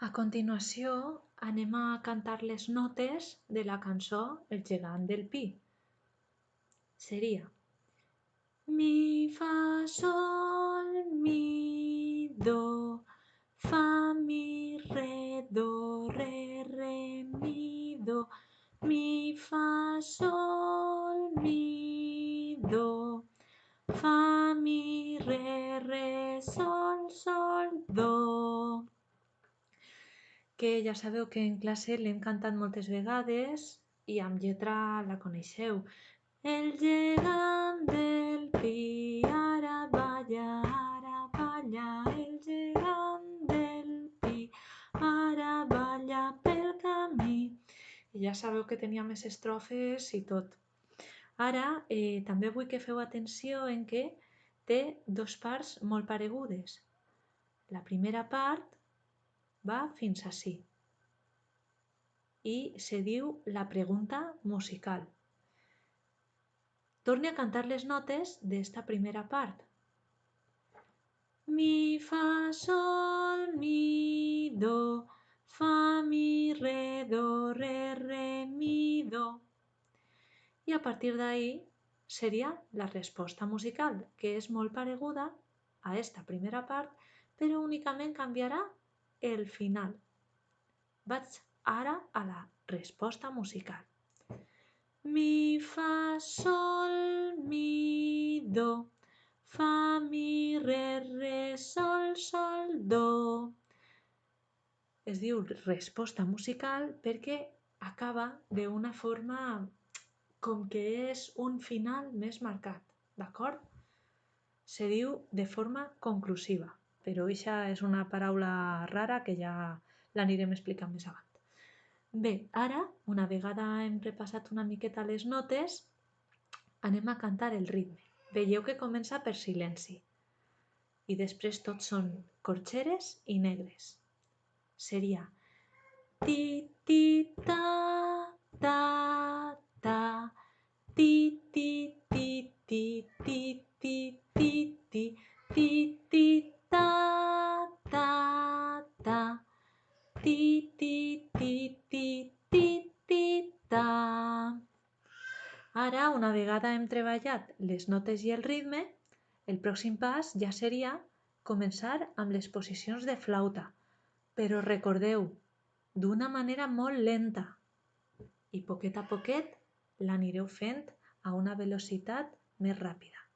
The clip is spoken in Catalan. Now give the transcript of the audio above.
A continuació, anem a cantar les notes de la cançó El gegant del pi. Seria mi, fa, sol, mi, do, fa, mi, re, do, re, mi, do, mi, fa, sol, mi, do, fa, mi, re, sol, do. Que ja sabeu que en classe l'hem cantat moltes vegades i amb lletra la coneixeu. El gegant del pi ara balla, el gegant del pi ara balla pel camí. I ja sabeu que tenia més estrofes i tot. Ara també vull que feu atenció en que té dos parts molt paregudes. La primera part va fins ací i se diu la pregunta musical. Torne a cantar les notes d'esta primera part. Mi, fa, sol, mi, do, fa, mi, re, do, re, mi, do. I a partir d'ahí seria la resposta musical, que és molt pareguda a esta primera part, però únicament canviarà el final. Vaig ara a la resposta musical. Mi, fa, sol, mi, do, fa, mi, re, sol, do. Es diu resposta musical perquè acaba d'una forma com que és un final més marcat, d'acord? Se diu de forma conclusiva, però això és una paraula rara que ja l'anirem explicant més avant. Bé, ara, una vegada hem repassat una miqueta les notes, anem a cantar el ritme. Veieu que comença per silenci i després tots són corxeres i negres. Seria ti, ti, ta, ta, ta, ti, ti, ti, ti, ti, ti, ti, ti, ti, ti, ta, ta, ta, ti, ti, ti, ti, ti, ti, ta. Ara, una vegada hem treballat les notes i el ritme, el pròxim pas ja seria començar amb les posicions de flauta, però recordeu, d'una manera molt lenta i poquet a poquet l'anireu fent a una velocitat més ràpida.